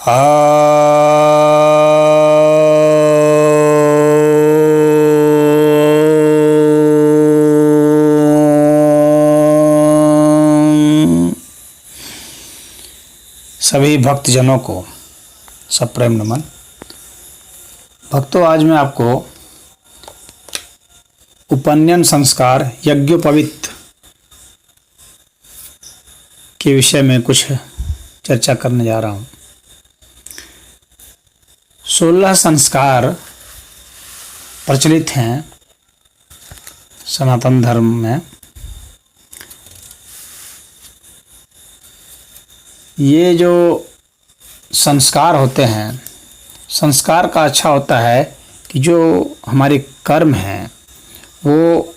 सभी भक्तजनों को सप्रेम नमन। भक्तों, आज मैं आपको उपनयन संस्कार यज्ञोपवीत के विषय में कुछ चर्चा करने जा रहा हूँ। 16 संस्कार प्रचलित हैं सनातन धर्म में। ये जो संस्कार होते हैं, संस्कार का अच्छा होता है कि जो हमारे कर्म हैं वो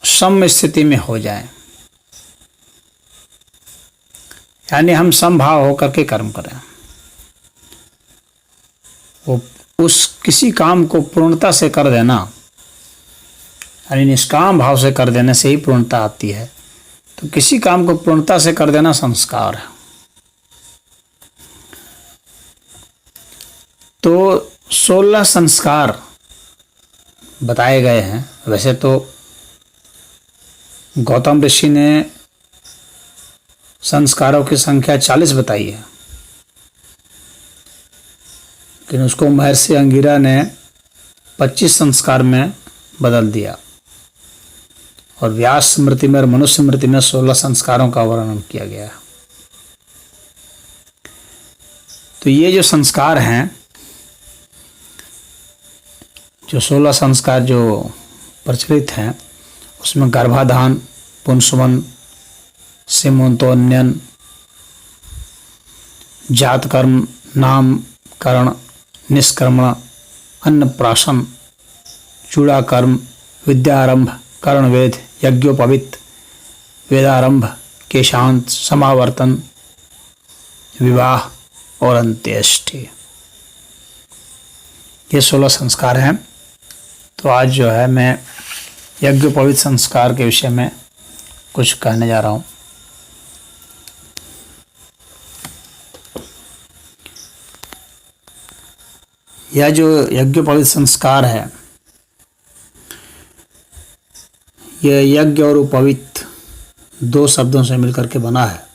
सम स्थिति में हो जाए, यानी हम समभाव होकर के कर्म करें। वो उस किसी काम को पूर्णता से कर देना, यानी निष्काम भाव से कर देने से ही पूर्णता आती है। तो किसी काम को पूर्णता से कर देना संस्कार है। तो 16 संस्कार बताए गए हैं। वैसे तो गौतम ऋषि ने संस्कारों की संख्या 40 बताई है, लेकिन उसको महर्षि अंगिरा ने 25 संस्कार में बदल दिया और व्यास स्मृति में और मनुष्य स्मृति में 16 संस्कारों का वर्णन किया गया है। तो ये जो संस्कार हैं, जो 16 संस्कार जो प्रचलित हैं, उसमें गर्भाधान, पुंसवन, सीमंतोन्नयन, जातकर्म, नामकरण, निष्कर्मण, अन्नप्राशन, चूड़ाकर्म, विद्यारंभ, कर्णवेद, यज्ञोपवीत, वेदारंभ, केशांत, समावर्तन, विवाह और अंत्येष्टि, ये 16 संस्कार हैं। तो आज जो है मैं यज्ञोपवीत संस्कार के विषय में कुछ कहने जा रहा हूँ। यह जो यज्ञोपवीत संस्कार है, यह यज्ञ और उपवीत 2 शब्दों से मिलकर के बना है।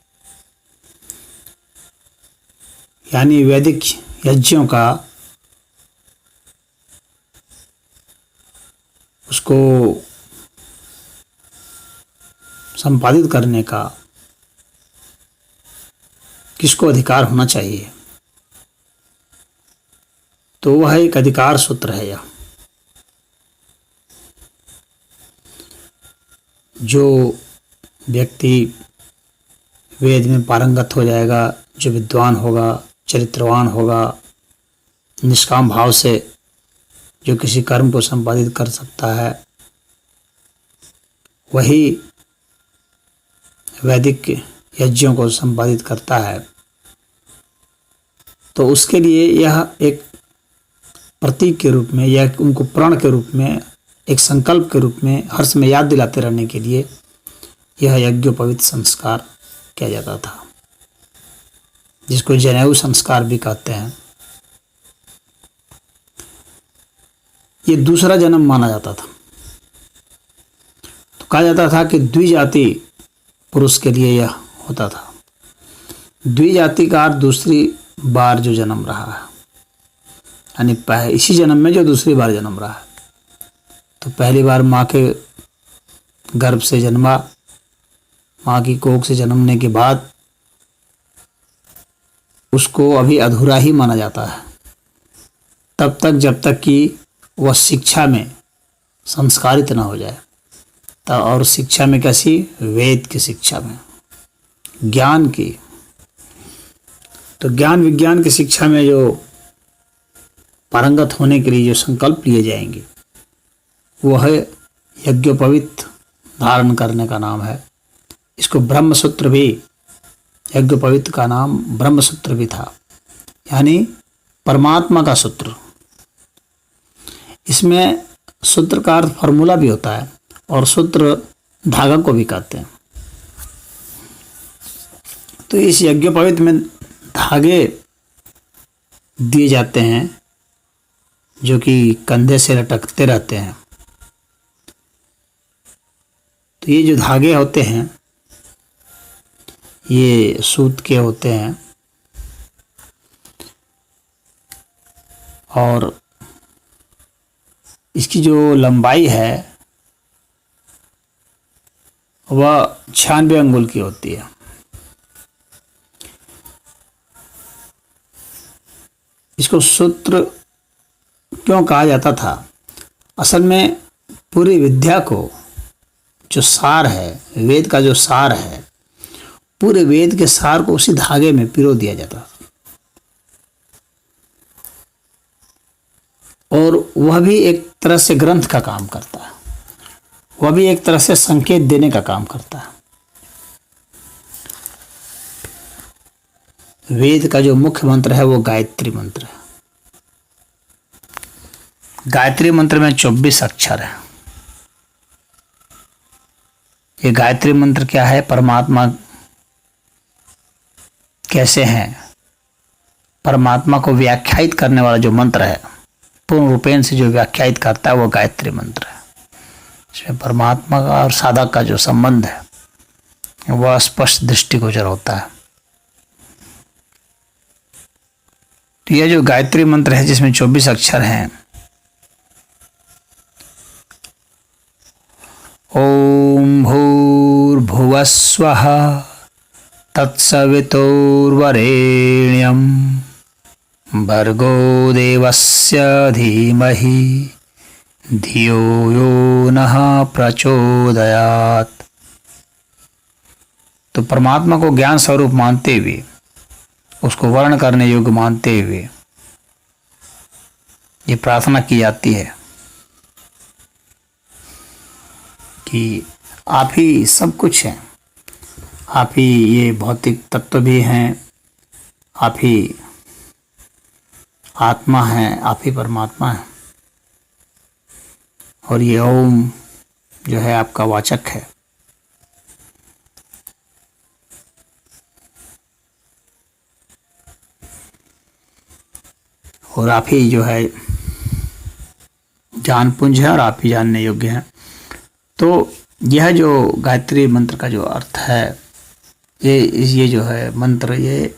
यानी वैदिक यज्ञों का उसको संपादित करने का किसको अधिकार होना चाहिए, तो वह एक अधिकार सूत्र है। यह जो व्यक्ति वेद में पारंगत हो जाएगा, जो विद्वान होगा, चरित्रवान होगा, निष्काम भाव से जो किसी कर्म को संपादित कर सकता है, वही वैदिक यज्ञों को संपादित करता है। तो उसके लिए यह एक प्रतीक के रूप में या उनको प्रण के रूप में, एक संकल्प के रूप में हर समय याद दिलाते रहने के लिए यह यज्ञोपवीत संस्कार किया जाता था, जिसको जनेऊ संस्कार भी कहते हैं। ये दूसरा जन्म माना जाता था। तो कहा जाता था कि द्विजाति पुरुष के लिए यह होता था। द्विजाति का अर्थ दूसरी बार जो जन्म रहा है, यानी इसी जन्म में जो दूसरी बार जन्म रहा है। तो पहली बार माँ के गर्भ से जन्मा, माँ की कोख से जन्मने के बाद उसको अभी अधूरा ही माना जाता है, तब तक जब तक कि वह शिक्षा में संस्कारित न हो जाए। तब और शिक्षा में कैसी? वेद की शिक्षा में, ज्ञान की। तो ज्ञान विज्ञान की शिक्षा में जो पारंगत होने के लिए जो संकल्प लिए जाएंगे, वो है यज्ञोपवीत धारण करने का नाम है। इसको ब्रह्मसूत्र भी, यज्ञोपवीत का नाम ब्रह्मसूत्र भी था, यानी परमात्मा का सूत्र। इसमें सूत्र का अर्थ फॉर्मूला भी होता है और सूत्र धागा को भी कहते हैं। तो इस यज्ञोपवीत में धागे दिए जाते हैं जो कि कंधे से लटकते रहते हैं। तो ये जो धागे होते हैं ये सूत के होते हैं और इसकी जो लंबाई है वह 96 अंगुल की होती है। इसको सूत्र क्यों कहा जाता था? असल में पूरी विद्या को जो सार है, वेद का जो सार है, पूरे वेद के सार को उसी धागे में पिरो दिया जाता था और वह भी एक तरह से ग्रंथ का काम करता है, वह भी एक तरह से संकेत देने का काम करता है। वेद का जो मुख्य मंत्र है वो गायत्री मंत्र है। गायत्री मंत्र में 24 अक्षर है। ये गायत्री मंत्र क्या है? परमात्मा कैसे हैं, परमात्मा को व्याख्यायित करने वाला जो मंत्र है, पूर्ण रूपेण से जो व्याख्यायित करता है वो गायत्री मंत्र है। इसमें परमात्मा का और साधक का जो संबंध है वह स्पष्ट दृष्टिगोचर होता है। तो यह जो गायत्री मंत्र है जिसमें 24 अक्षर हैं, ओम भूर्भुवः स्वः तत्सवितुर्वरेण्यं भर्गो देवस्य धीमहि धियो यो नः प्रचोदयात्। तो परमात्मा को ज्ञान स्वरूप मानते हुए, उसको वर्ण करने योग्य मानते हुए ये प्रार्थना की जाती है कि आप ही सब कुछ हैं, आप ही ये भौतिक तत्व भी हैं, आप ही आत्मा हैं, आप ही परमात्मा हैं और ये ओम जो है आपका वाचक है। और आप ही जो है ज्ञान पुंज है और आप ही जानने योग्य हैं। तो यह जो गायत्री मंत्र का जो अर्थ है, ये जो है मंत्र ये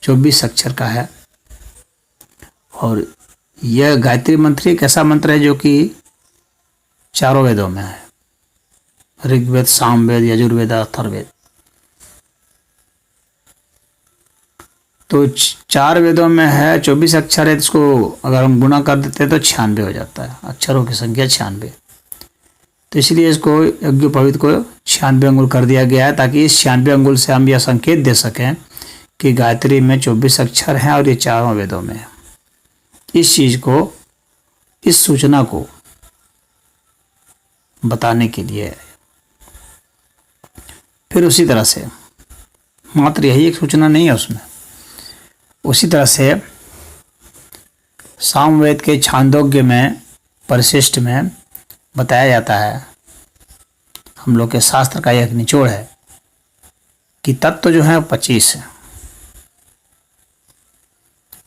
24 अक्षर का है और यह गायत्री मंत्र एक ऐसा मंत्र है जो कि चारों वेदों में है, ऋग्वेद, सामवेद, यजुर्वेद, अथर्ववेद। तो 4 वेदों में है, 24 अक्षर है। इसको अगर हम गुणा कर देते हैं तो 96 हो जाता है, अक्षरों की संख्या 96। तो इसलिए इसको यज्ञोपवीत को 96 अंगुल कर दिया गया है ताकि इस 96 अंगुल से हम यह संकेत दे सकें कि गायत्री में 24 अक्षर हैं और ये चारों वेदों में है। इस चीज को, इस सूचना को बताने के लिए। फिर उसी तरह से मात्र यही एक सूचना नहीं है उसमें, उसी तरह से सामवेद के छांदोग्य में परिशिष्ट में बताया जाता है, हम लोग के शास्त्र का एक निचोड़ है कि तत्व जो है 25 है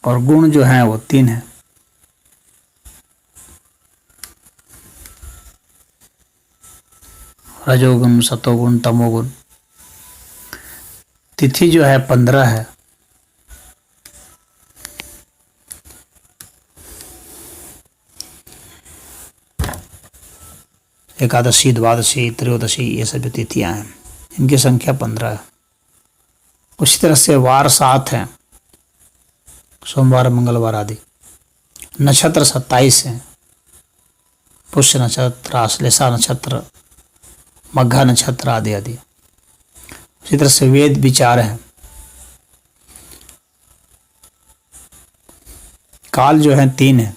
और गुण जो है वो 3 है। रजोगुण, सतोगुण, तमोगुण। तिथि जो है 15 है। एकादशी, द्वादशी, त्रयोदशी ये सभी तिथियां हैं, इनकी संख्या 15 है। उसी तरह से वार 7 हैं, सोमवार, मंगलवार आदि। नक्षत्र 27 हैं, पुष्य नक्षत्र, आश्लेषा नक्षत्र, मघा नक्षत्र आदि आदि। उसी तरह से वेद विचार है। काल जो है 3 है,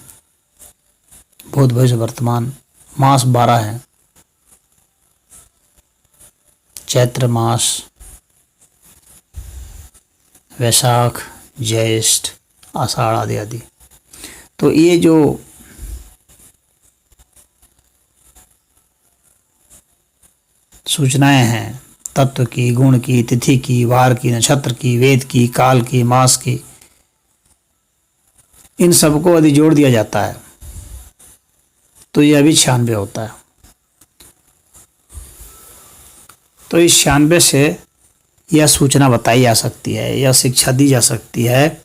भूत, भविष्य, वर्तमान। मास 12 है, चैत्र मास, वैशाख, ज्येष्ठ, आषाढ़ आदि आदि। तो ये जो सूचनाएं हैं तत्व की, गुण की, तिथि की, वार की, नक्षत्र की, वेद की, काल की, मास की, इन सबको यदि जोड़ दिया जाता है तो यह भी 96 होता है। तो इस 96 से यह सूचना बताई जा सकती है, यह शिक्षा दी जा सकती है,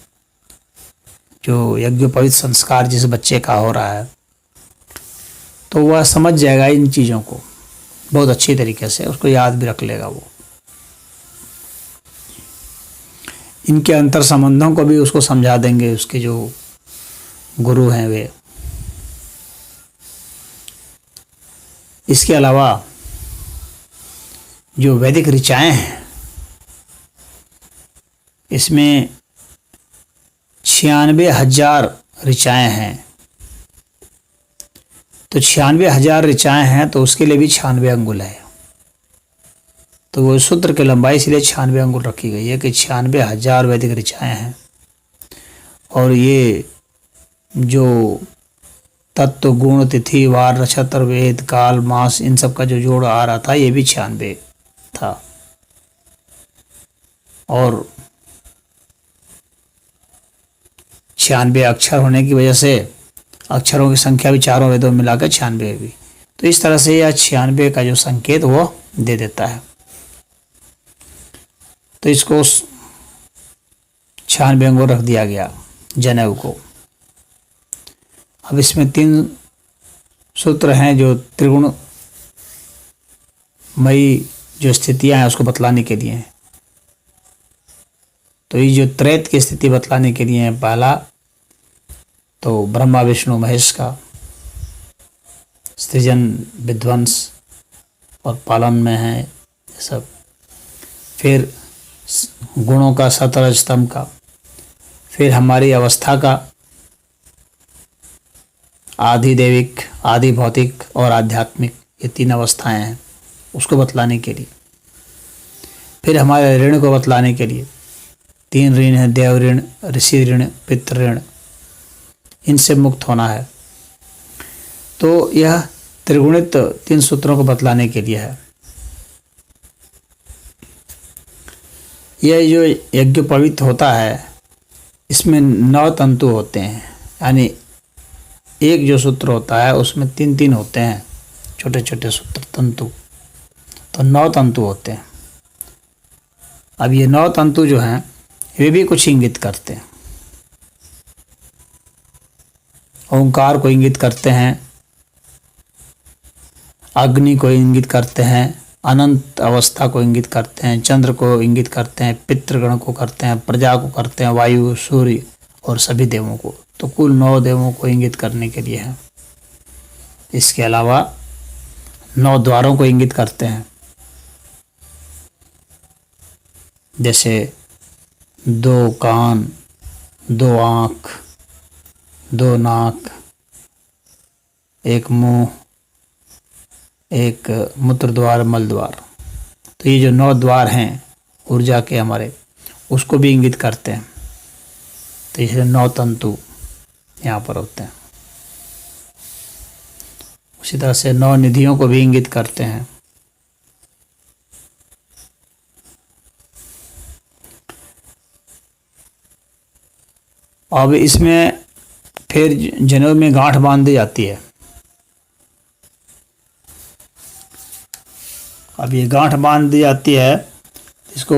जो यज्ञोपवीत संस्कार जिस बच्चे का हो रहा है तो वह समझ जाएगा इन चीज़ों को बहुत अच्छी तरीके से, उसको याद भी रख लेगा वो। इनके अंतर संबंधों को भी उसको समझा देंगे उसके जो गुरु हैं वे। इसके अलावा जो वैदिक ऋचाएँ हैं इसमें 96,000 ऋचाएँ हैं। तो 96,000 ऋचाएँ हैं तो उसके लिए भी 96 अंगुल है। तो वो सूत्र की लंबाई इसलिए 96 अंगुल रखी गई है कि 96,000 वैदिक ऋचाएँ हैं। और ये जो तत्व, गुण, तिथि, वार, नक्षत्र, वेद, काल, मास, इन सब का जो जोड़ आ रहा था ये भी 96 था। और 96 अक्षर होने की वजह से अक्षरों की संख्या भी चारों वेदों में मिलाकर 96 भी। तो इस तरह से यह 96 का जो संकेत वो दे देता है। तो इसको 96 अंगों रख दिया गया जनेऊ को। अब इसमें 3 सूत्र हैं जो त्रिगुणमयी जो स्थितियां हैं उसको बतलाने के लिए हैं। तो ये जो त्रैत की स्थिति बतलाने के लिए है, पहला तो ब्रह्मा विष्णु महेश का सृजन, विध्वंस और पालन में है ये सब। फिर गुणों का, सतरज स्तंभ का। फिर हमारी अवस्था का, आदि दैविक, आदि भौतिक और आध्यात्मिक, ये 3 अवस्थाएं हैं उसको बतलाने के लिए। फिर हमारे ऋण को बतलाने के लिए 3 ऋण है, देव ऋण, ऋषि ऋण, पितृ ऋण, इनसे मुक्त होना है। तो यह त्रिगुणित 3 सूत्रों को बतलाने के लिए है। यह जो यज्ञोपवीत होता है इसमें 9 तंतु होते हैं, यानी एक जो सूत्र होता है उसमें 3-3 होते हैं छोटे छोटे सूत्र, तंतु। तो 9 तंतु होते हैं। अब ये 9 तंतु जो हैं वे भी कुछ इंगित करते हैं। ओंकार को इंगित करते हैं, अग्नि को इंगित करते हैं, अनंत अवस्था को इंगित करते हैं, चंद्र को इंगित करते हैं, पितृगण को करते हैं, प्रजा को करते हैं, वायु, सूर्य और सभी देवों को। तो कुल 9 देवों को इंगित करने के लिए है। इसके अलावा 9 द्वारों को इंगित करते हैं, जैसे 2 कान, 2 आँख, 2 नाक, 1 मुंह, 1 मूत्र द्वार, मल द्वार। तो ये जो 9 द्वार हैं ऊर्जा के हमारे, उसको भी इंगित करते हैं। तो ये 9 तंतु यहाँ पर होते हैं। उसी तरह से 9 निधियों को भी इंगित करते हैं। अब इसमें फिर जनेऊ में गांठ बांध दी जाती है। अब ये गांठ बांध दी जाती है, इसको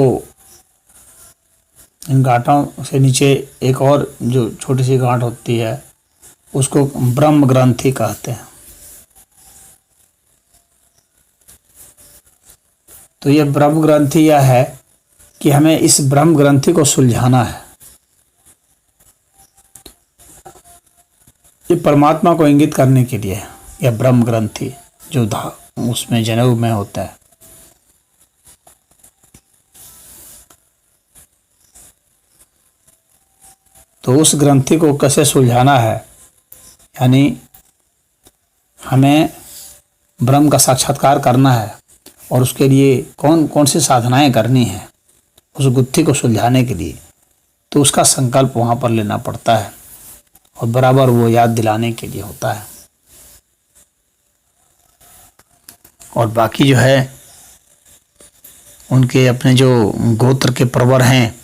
इन गांठों से नीचे एक और जो छोटी सी गांठ होती है उसको ब्रह्म ग्रंथि कहते हैं। तो ये ब्रह्म ग्रंथि यह है कि हमें इस ब्रह्म ग्रंथि को सुलझाना है। ये परमात्मा को इंगित करने के लिए है, यह ब्रह्म ग्रंथि जो उसमें जनेऊ में होता है। तो उस ग्रंथि को कैसे सुलझाना है, यानी हमें ब्रह्म का साक्षात्कार करना है और उसके लिए कौन कौन सी साधनाएं करनी है उस गुत्थी को सुलझाने के लिए। तो उसका संकल्प वहाँ पर लेना पड़ता है और बराबर वो याद दिलाने के लिए होता है। और बाकी जो है उनके अपने जो गोत्र के प्रवर हैं,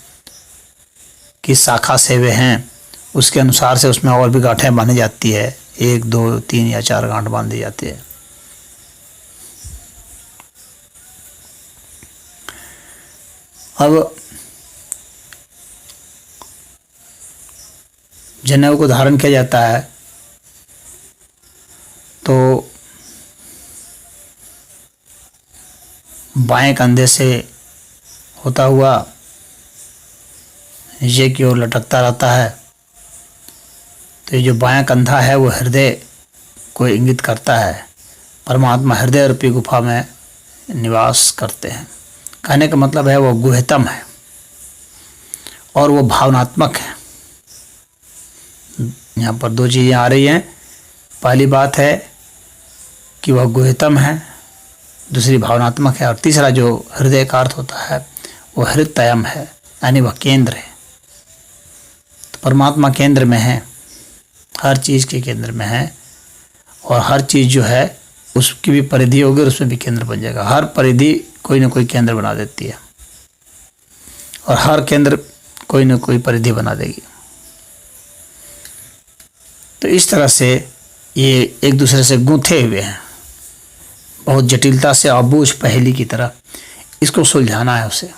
किस शाखा से वे हैं, उसके अनुसार से उसमें और भी गांठें बांधी जाती है। 1, 2, 3 या 4 गांठ बांधी जाती है। अब जनेऊ को धारण किया जाता है तो बाएं कंधे से होता हुआ नीचे की ओर लटकता रहता है। तो ये जो बायां कंधा है वो हृदय को इंगित करता है। परमात्मा हृदय रूपी गुफा में निवास करते हैं। कहने का मतलब है वो गुह्यतम है और वो भावनात्मक है। यहाँ पर 2 चीज़ें आ रही हैं। पहली बात है कि वह गुह्यतम है, दूसरी भावनात्मक है, और तीसरा जो हृदय का अर्थ होता है वो हृदयम है, यानी वह केंद्र है। तो परमात्मा केंद्र में है, हर चीज़ के केंद्र में है, और हर चीज़ जो है उसकी भी परिधि होगी और उसमें भी केंद्र बन जाएगा। हर परिधि कोई ना कोई केंद्र बना देती है और हर केंद्र कोई ना कोई परिधि बना देगी। तो इस तरह से ये एक दूसरे से गूंथे हुए हैं, बहुत जटिलता से अबूझ पहेली की तरह इसको सुलझाना है उसे।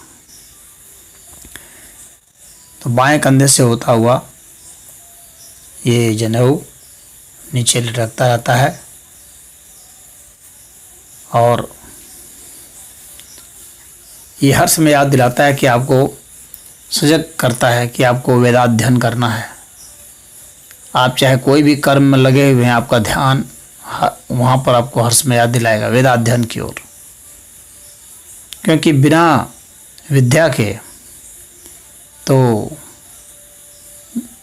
तो बाएं कंधे से होता हुआ ये जनेऊ नीचे लटकता रहता है और ये हर समय याद दिलाता है कि आपको सजग करता है कि आपको वेदाध्ययन करना है। आप चाहे कोई भी कर्म में लगे हुए हैं, आपका ध्यान वहाँ पर आपको हर समय याद दिलाएगा वेदाध्ययन की ओर। क्योंकि बिना विद्या के तो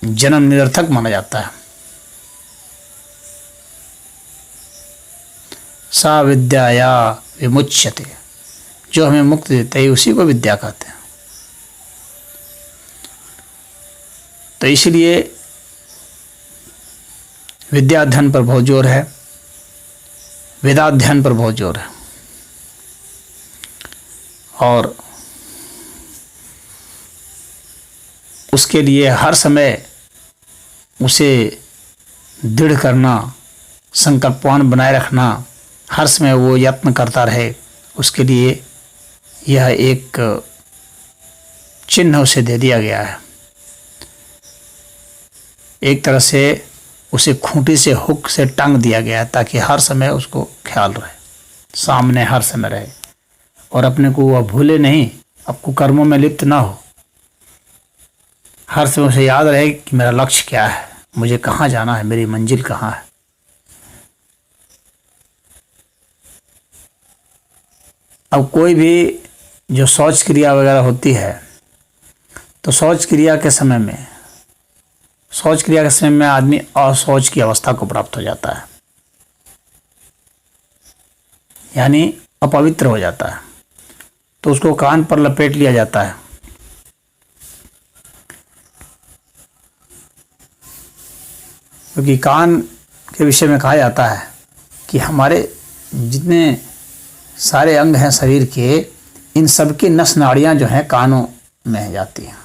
जन्म निरर्थक माना जाता है। सा विद्या विमुच्यते, जो हमें मुक्ति देता है उसी को विद्या कहते हैं। तो इसलिए विद्याध्ययन पर बहुत जोर है, वेदाध्ययन पर बहुत जोर है, और उसके लिए हर समय उसे दृढ़ करना, संकल्पवान बनाए रखना, हर समय वो यत्न करता रहे, उसके लिए यह एक चिन्ह उसे दे दिया गया है। एक तरह से उसे खूंटी से हुक से टांग दिया गया है ताकि हर समय उसको ख्याल रहे, सामने हर समय रहे और अपने को वह भूले नहीं, आपको कर्मों में लिप्त ना हो। हर समय उसे याद रहे कि मेरा लक्ष्य क्या है, मुझे कहाँ जाना है, मेरी मंजिल कहाँ है। अब कोई भी जो शौच क्रिया वगैरह होती है तो शौच क्रिया के समय में आदमी अशौच की अवस्था को प्राप्त हो जाता है, यानी अपवित्र हो जाता है। तो उसको कान पर लपेट लिया जाता है। क्योंकि कान के विषय में कहा जाता है कि हमारे जितने सारे अंग हैं शरीर के, इन सब की नस नाड़ियाँ जो हैं कानों में जाती हैं,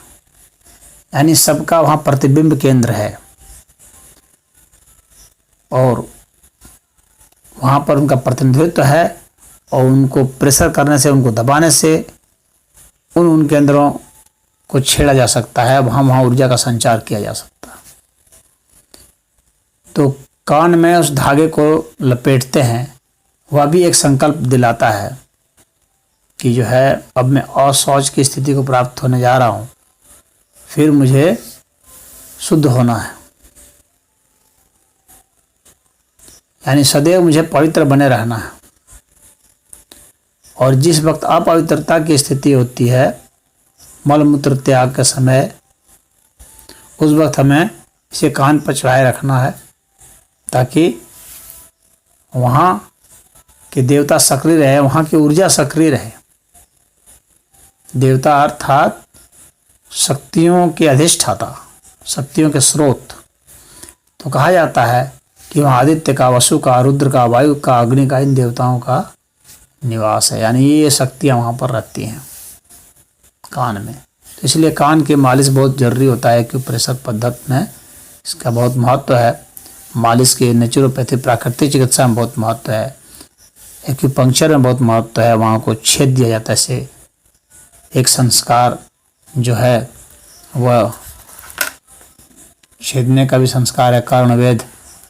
यानी सबका वहाँ प्रतिबिंब केंद्र है और वहाँ पर उनका प्रतिनिधित्व है। और उनको प्रेशर करने से, उनको दबाने से उन केंद्रों को छेड़ा जा सकता है, वहाँ ऊर्जा का संचार किया जा सकता है। तो कान में उस धागे को लपेटते हैं, वह भी एक संकल्प दिलाता है कि जो है अब मैं अशौच की स्थिति को प्राप्त होने जा रहा हूँ, फिर मुझे शुद्ध होना है, यानी सदैव मुझे पवित्र बने रहना है। और जिस वक्त अपवित्रता की स्थिति होती है, मलमूत्र त्याग के समय, उस वक्त हमें इसे कान पर चढ़ाए रखना है ताकि वहाँ के देवता सक्रिय रहे, वहाँ की ऊर्जा सक्रिय रहे। देवता अर्थात शक्तियों के अधिष्ठाता, शक्तियों के स्रोत। तो कहा जाता है कि वहाँ आदित्य का, वसु का, रुद्र का, वायु का, अग्नि का, इन देवताओं का निवास है, यानी ये शक्तियाँ वहाँ पर रहती हैं कान में। तो इसलिए कान की मालिश बहुत ज़रूरी होता है। एक्यूप्रेशर पद्धति में इसका बहुत महत्व है। मालिश के नेचुरोपैथी प्राकृतिक चिकित्सा में बहुत महत्व है। एक्यूपंक्चर में बहुत महत्व है। वहाँ को छेद दिया जाता है। ऐसे एक संस्कार जो है वह छेदने का भी संस्कार है, कर्णवेद,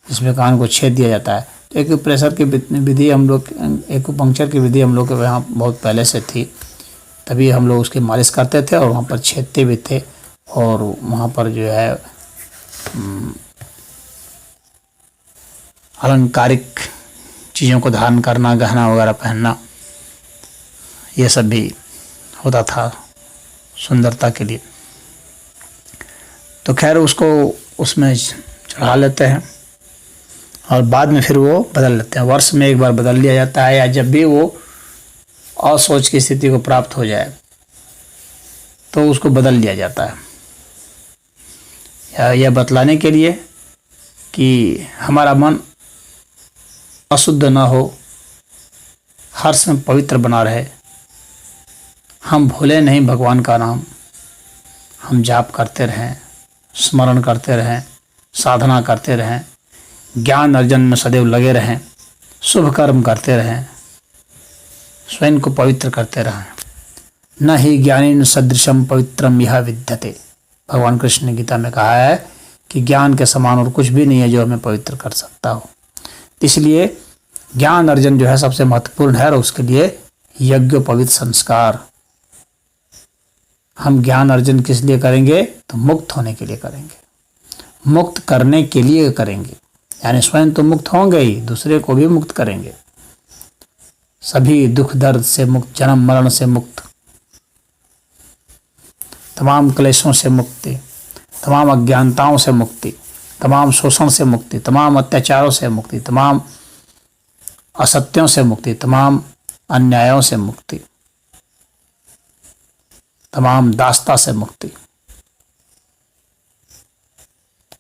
जिसमें कान को छेद दिया जाता है। तो एक्यूप्रेशर की विधि हम लोग, एक्यूपंक्चर की विधि हम लोग के यहाँ बहुत पहले से थी, तभी हम लोग उसकी मालिश करते थे और वहाँ पर छेदते भी थे। और वहाँ पर जो है अलंकारिक चीज़ों को धारण करना, गहना वगैरह पहनना, ये सब भी होता था सुंदरता के लिए। तो खैर उसको उसमें चढ़ा लेते हैं और बाद में फिर वो बदल लेते हैं। वर्ष में एक बार बदल लिया जाता है, या जब भी वो असोच की स्थिति को प्राप्त हो जाए तो उसको बदल लिया जाता है, यह बतलाने के लिए कि हमारा मन अशुद्ध न हो, हर समय पवित्र बना रहे। हम भूले नहीं भगवान का नाम, हम जाप करते रहें, स्मरण करते रहें, साधना करते रहें, ज्ञान अर्जन में सदैव लगे रहें, शुभ कर्म करते रहें, स्वयं को पवित्र करते रहें। न ही ज्ञानेन सदृशम पवित्रम यह विद्यते। भगवान कृष्ण ने गीता में कहा है कि ज्ञान के समान और कुछ भी नहीं है जो हमें पवित्र कर सकता हो। इसलिए ज्ञान अर्जन जो है सबसे महत्वपूर्ण है, और उसके लिए यज्ञ पवित्र संस्कार। हम ज्ञान अर्जन किस लिए करेंगे? तो मुक्त होने के लिए करेंगे, मुक्त करने के लिए करेंगे। यानी स्वयं तो मुक्त होंगे ही, दूसरे को भी मुक्त करेंगे। सभी दुख दर्द से मुक्त, जन्म मरण से मुक्त, तमाम क्लेशों से मुक्ति, तमाम अज्ञानताओं से मुक्ति, तमाम शोषण से मुक्ति, तमाम अत्याचारों से मुक्ति, तमाम असत्यों से मुक्ति, तमाम अन्यायों से मुक्ति, तमाम दास्ता से मुक्ति,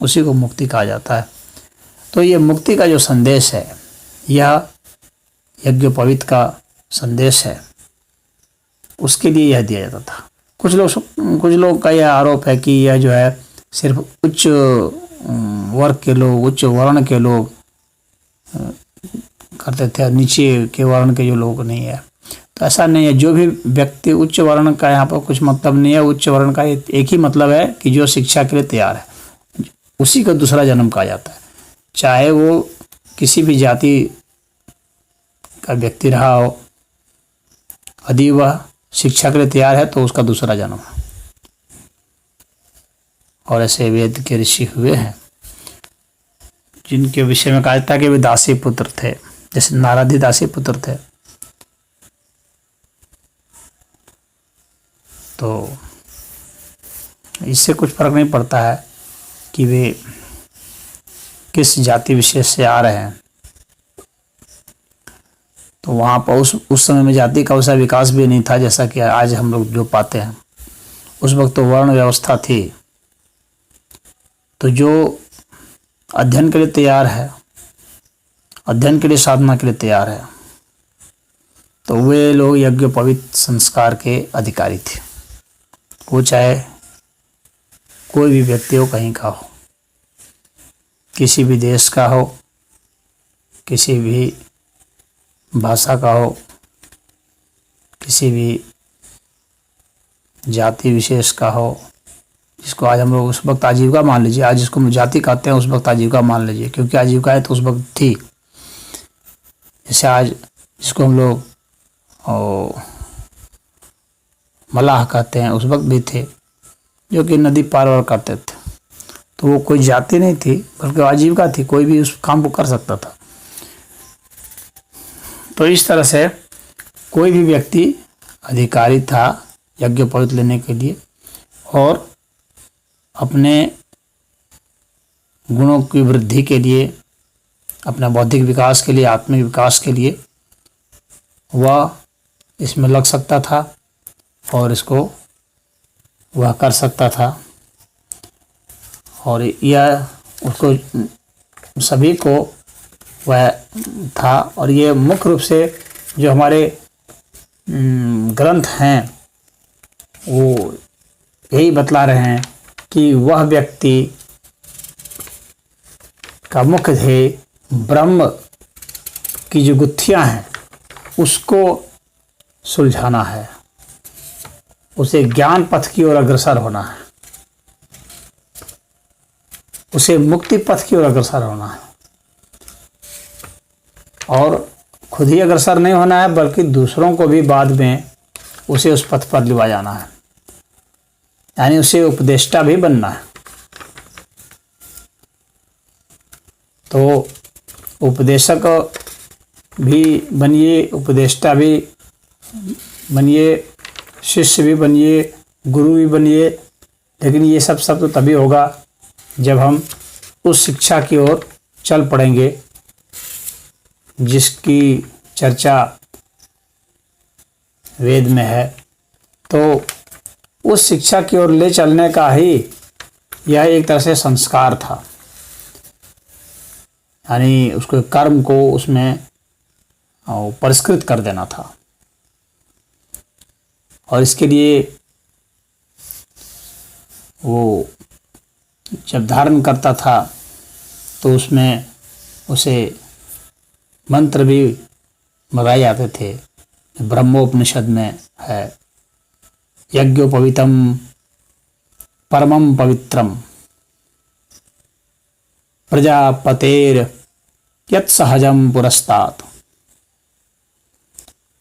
उसी को मुक्ति कहा जाता है। तो ये मुक्ति का जो संदेश है, यह यज्ञोपवीत का संदेश है, उसके लिए यह दिया जाता था। कुछ लोग का यह आरोप है कि यह जो है सिर्फ उच्च वर्ग के लोग, उच्च वर्ण के लोग करते थे, नीचे के वर्ण के जो लोग नहीं है। तो ऐसा नहीं है। जो भी व्यक्ति, उच्च वर्ण का यहाँ पर कुछ मतलब नहीं है। उच्च वर्ण का एक ही मतलब है कि जो शिक्षा के लिए तैयार है, उसी को दूसरा जन्म कहा जाता है। चाहे वो किसी भी जाति का व्यक्ति रहा हो, यदि वह शिक्षा के लिए तैयार है तो उसका दूसरा जन्म है। और ऐसे वेद के ऋषि हुए हैं जिनके विषय में कहा जाता कि वे दासी पुत्र थे, जैसे नारद दासी पुत्र थे। तो इससे कुछ फर्क नहीं पड़ता है कि वे किस जाति विशेष से आ रहे हैं। तो वहाँ पर उस समय में जाति का वैसा विकास भी नहीं था जैसा कि आज हम लोग जो पाते हैं। उस वक्त तो वर्ण व्यवस्था थी। तो जो अध्ययन के लिए तैयार है, अध्ययन के लिए, साधना के लिए तैयार है, तो वे लोग यज्ञोपवीत संस्कार के अधिकारी थे। वो चाहे कोई भी व्यक्ति हो, कहीं का हो, किसी भी देश का हो, किसी भी भाषा का हो, किसी भी जाति विशेष का हो, जिसको आज हम लोग उस वक्त आजीविका मान लीजिए, आज जिसको जाति कहते हैं उस वक्त आजीविका मान लीजिए, क्योंकि आजीविकाएं तो उस वक्त थी। जैसे आज जिसको हम लोग मलाह कहते हैं, उस वक्त भी थे जो कि नदी पार वार करते थे। तो वो कोई जाति नहीं थी बल्कि आजीविका थी, कोई भी उस काम को कर सकता था। तो इस तरह से कोई भी व्यक्ति अधिकारी था यज्ञोपवीत लेने के लिए, और अपने गुणों की वृद्धि के लिए, अपने बौद्धिक विकास के लिए, आत्मिक विकास के लिए वह इसमें लग सकता था और इसको वह कर सकता था। और यह उसको सभी को वह था। और ये मुख्य रूप से जो हमारे ग्रंथ हैं वो यही बतला रहे हैं कि वह व्यक्ति का मुख्य ध्येय ब्रह्म की जो गुत्थियां हैं उसको सुलझाना है, उसे ज्ञान पथ की ओर अग्रसर होना है, उसे मुक्ति पथ की ओर अग्रसर होना है। और खुद ही अग्रसर नहीं होना है बल्कि दूसरों को भी बाद में उसे उस पथ पर लिवा जाना है, यानी उसे उपदेष्टा भी बनना है। तो उपदेशक भी बनिए, उपदेष्टा भी बनिए, शिष्य भी बनिए, गुरु भी बनिए, लेकिन ये सब तो तभी होगा जब हम उस शिक्षा की ओर चल पड़ेंगे जिसकी चर्चा वेद में है। तो उस शिक्षा की ओर ले चलने का ही यह एक तरह से संस्कार था, यानी उसके कर्म को उसमें परिष्कृत कर देना था। और इसके लिए वो जब धारण करता था तो उसमें उसे मंत्र भी बताए जाते थे। ब्रह्मोपनिषद में है, यज्ञोपवीतम परमं पवित्रम प्रजापतेर यत् सहजम पुरस्तात्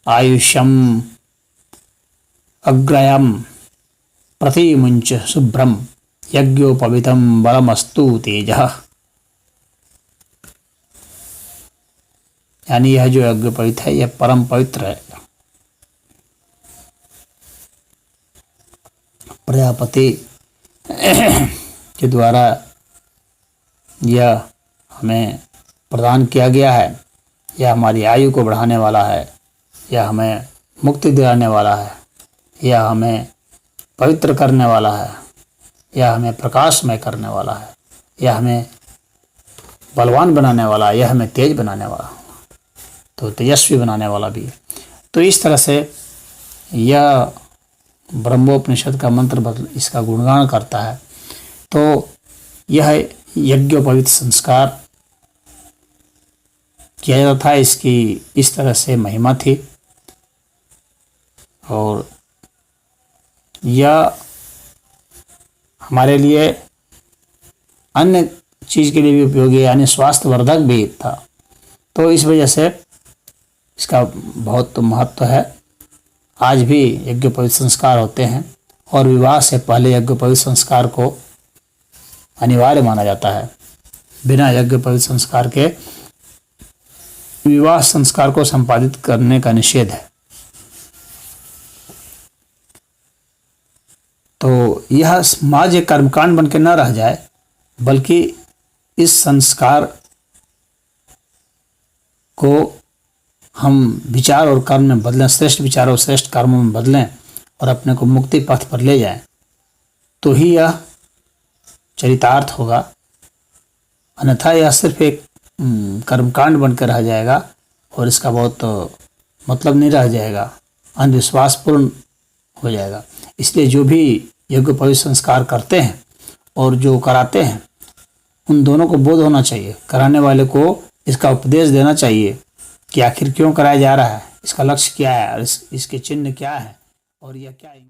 आयुष्यम अग्रयम प्रतिमुंच शुभ्रम यज्ञोपवीतम बलमस्तु तेजः। यानी यह जो यज्ञोपवीत है यह परम पवित्र है। प्रजापति के द्वारा यह हमें प्रदान किया गया है, यह हमारी आयु को बढ़ाने वाला है, यह हमें मुक्ति दिलाने वाला है, यह हमें पवित्र करने वाला है, यह हमें प्रकाशमय करने वाला है, यह हमें बलवान बनाने वाला है, यह हमें तेज बनाने वाला, तो तेजस्वी बनाने वाला भी। तो इस तरह से यह ब्रह्मोपनिषद का मंत्र इसका गुणगान करता है। तो यह यज्ञोपवीत संस्कार किया जाता था, इसकी इस तरह से महिमा थी। और यह हमारे लिए अन्य चीज़ के लिए भी उपयोगी है, यानी स्वास्थ्यवर्धक भी था। तो इस वजह से इसका बहुत महत्व है। आज भी यज्ञोपवीत संस्कार होते हैं और विवाह से पहले यज्ञोपवीत संस्कार को अनिवार्य माना जाता है। बिना यज्ञोपवीत संस्कार के विवाह संस्कार को संपादित करने का निषेध है। तो यह समाज एक कर्मकांड बन के न रह जाए, बल्कि इस संस्कार को हम विचार और कर्म में बदलें, श्रेष्ठ विचार और श्रेष्ठ कर्मों में बदलें और अपने को मुक्ति पथ पर ले जाएं, तो ही यह चरितार्थ होगा। अन्यथा यह सिर्फ एक कर्मकांड बनकर रह जाएगा और इसका बहुत मतलब नहीं रह जाएगा, अंधविश्वासपूर्ण हो जाएगा। इसलिए जो भी यज्ञोपवीत संस्कार करते हैं और जो कराते हैं, उन दोनों को बोध होना चाहिए। कराने वाले को इसका उपदेश देना चाहिए कि आखिर क्यों कराया जा रहा है, इसका लक्ष्य क्या है और इसके चिन्ह क्या है और यह क्या है।